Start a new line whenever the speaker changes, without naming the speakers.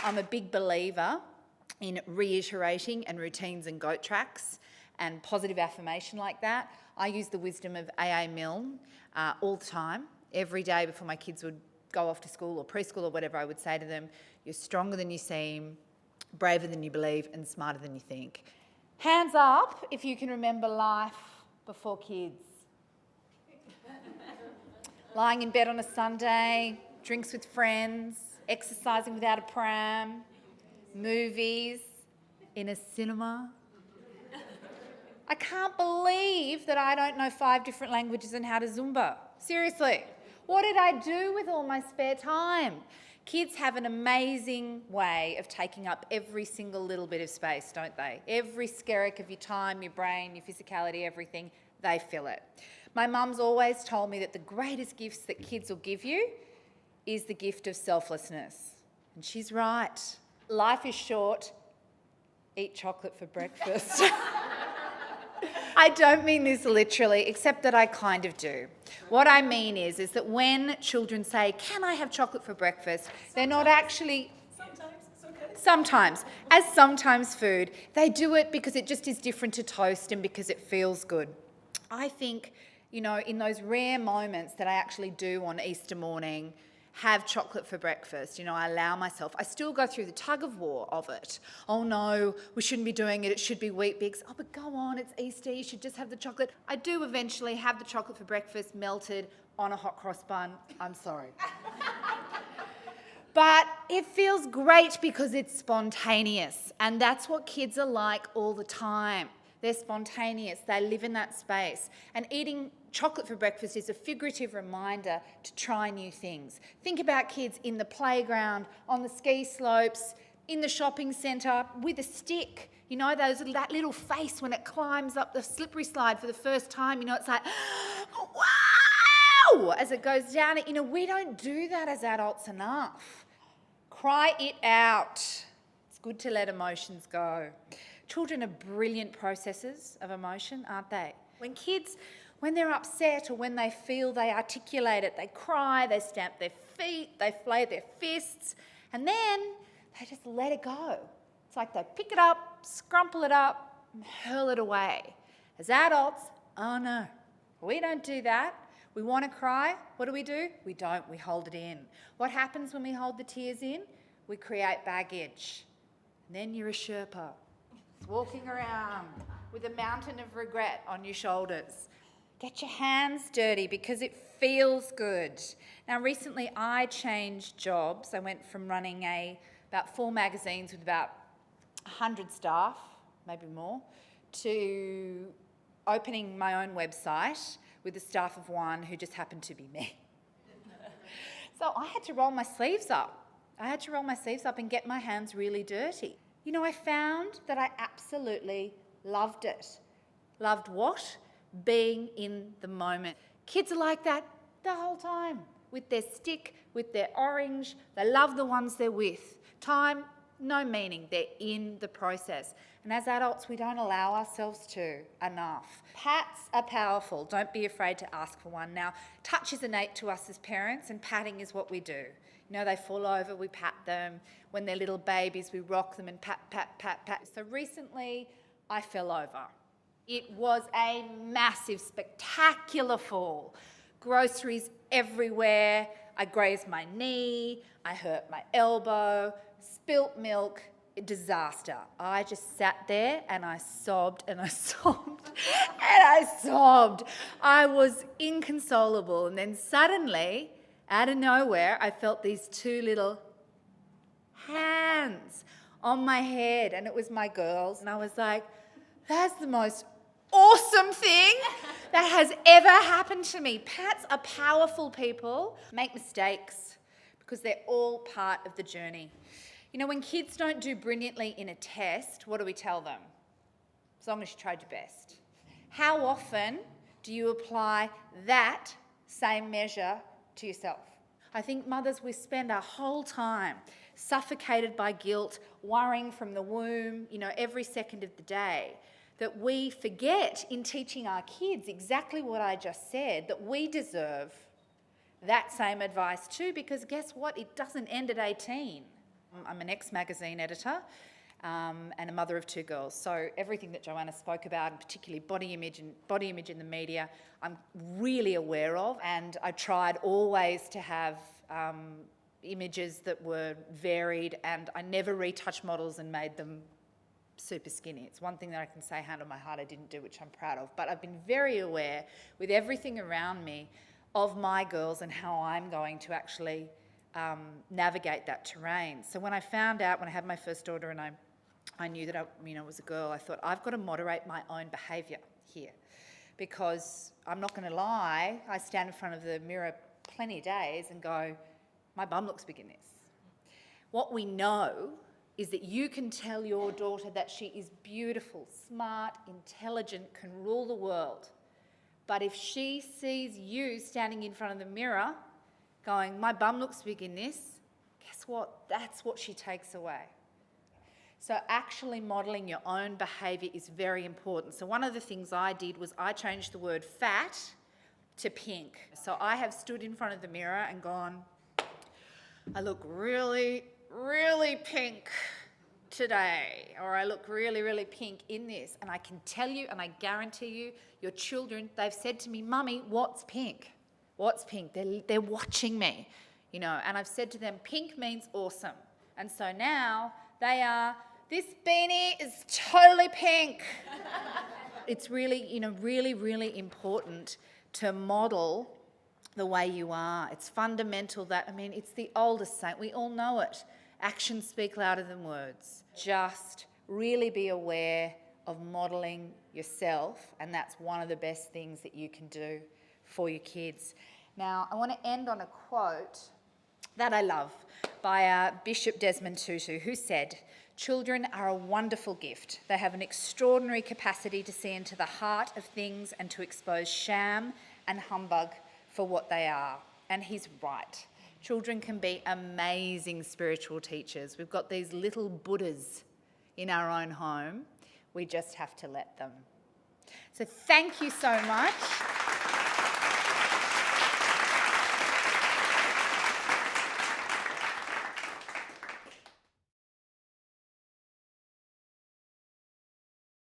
I'm a big believer in reiterating and routines and goat tracks and positive affirmation like that. I use the wisdom of A.A. Milne all the time. Every day before my kids would go off to school or preschool or whatever, I would say to them, you're stronger than you seem, braver than you believe, and smarter than you think. Hands up if you can remember life before kids. Lying in bed on a Sunday, drinks with friends, exercising without a pram, movies, in a cinema. I can't believe that I don't know 5 different languages and how to Zumba. Seriously. What did I do with all my spare time? Kids have an amazing way of taking up every single little bit of space, don't they? Every skerrick of your time, your brain, your physicality, everything, they fill it. My mum's always told me that the greatest gifts that kids will give you is the gift of selflessness. And she's right. Life is short. Eat chocolate for breakfast. I don't mean this literally, except that I kind of do. What I mean is that when children say, can I have chocolate for breakfast, they're not actually...
Sometimes, it's okay.
Sometimes, as sometimes food, they do it because it just is different to toast and because it feels good. I think, in those rare moments that I actually do on Easter morning, have chocolate for breakfast. I allow myself. I still go through the tug of war of it. Oh no, we shouldn't be doing it. It should be Wheat Bix. Oh, but go on, it's Easter. You should just have the chocolate. I do eventually have the chocolate for breakfast melted on a hot cross bun. I'm sorry. But it feels great because it's spontaneous. And that's what kids are like all the time. They're spontaneous. They live in that space. And eating chocolate for breakfast is a figurative reminder to try new things. Think about kids in the playground, on the ski slopes, in the shopping centre, with a stick. That little face when it climbs up the slippery slide for the first time. It's like, wow, as it goes down. We don't do that as adults enough. Cry it out. It's good to let emotions go. Children are brilliant processors of emotion, aren't they? When they're upset or when they feel, they articulate it. They cry, they stamp their feet, they flay their fists, and then they just let it go. It's like they pick it up, scrumple it up, and hurl it away. As adults, oh no, we don't do that. We want to cry. What do? We don't. We hold it in. What happens when we hold the tears in? We create baggage. And then you're a Sherpa, walking around with a mountain of regret on your shoulders. Get your hands dirty because it feels good. Now, recently I changed jobs. I went from running about 4 magazines with about 100 staff, maybe more, to opening my own website with a staff of 1 who just happened to be me. So I had to roll my sleeves up. And get my hands really dirty. I found that I absolutely loved it. Loved what? Being in the moment. Kids are like that the whole time, with their stick, with their orange. They love the ones they're with. Time, no meaning. They're in the process. And as adults, we don't allow ourselves to enough. Pats are powerful. Don't be afraid to ask for one. Now, touch is innate to us as parents, and patting is what we do. They fall over, we pat them. When they're little babies, we rock them and pat, pat, pat, pat. So recently, I fell over. It was a massive, spectacular fall. Groceries everywhere. I grazed my knee. I hurt my elbow. Spilt milk. Disaster. I just sat there and I sobbed and I sobbed and I sobbed. I was inconsolable. And then suddenly, out of nowhere, I felt these 2 little hands on my head, and it was my girls. And I was like, that's the most awesome thing that has ever happened to me. Pats are powerful people. Make mistakes because they're all part of the journey. When kids don't do brilliantly in a test, what do we tell them? As long as you tried your best. How often do you apply that same measure to yourself? I think mothers, we spend our whole time suffocated by guilt, worrying from the womb, every second of the day, that we forget in teaching our kids exactly what I just said, that we deserve that same advice too, because guess what? It doesn't end at 18. I'm an ex-magazine editor and a mother of 2 girls. So everything that Joanna spoke about, and particularly body image in the media, I'm really aware of. And I tried always to have images that were varied, and I never retouched models and made them super skinny. It's one thing that I can say hand on my heart I didn't do, which I'm proud of. But I've been very aware with everything around me of my girls and how I'm going to actually navigate that terrain. So when I found out, when I had my first daughter and I knew that I was a girl, I thought, I've got to moderate my own behaviour here, because I'm not going to lie, I stand in front of the mirror plenty of days and go, my bum looks big in this. What we know is that you can tell your daughter that she is beautiful, smart, intelligent, can rule the world. But if she sees you standing in front of the mirror going, my bum looks big in this, guess what? That's what she takes away. So actually modelling your own behaviour is very important. So one of the things I did was I changed the word fat to pink. So I have stood in front of the mirror and gone, I look really, really pink today, or I look really, really pink in this. And I can tell you, and I guarantee you, your children, they've said to me, Mummy, what's pink? What's pink? They're watching me, and I've said to them, pink means awesome. And so now they are, this beanie is totally pink. It's really, really, really important to model the way you are. It's fundamental that, it's the oldest saying, we all know it. Actions speak louder than words. Just really be aware of modelling yourself, and that's one of the best things that you can do for your kids. Now, I want to end on a quote that I love by Bishop Desmond Tutu, who said, children are a wonderful gift. They have an extraordinary capacity to see into the heart of things and to expose sham and humbug for what they are. And he's right. Children can be amazing spiritual teachers. We've got these little Buddhas in our own home. We just have to let them. So thank you so much.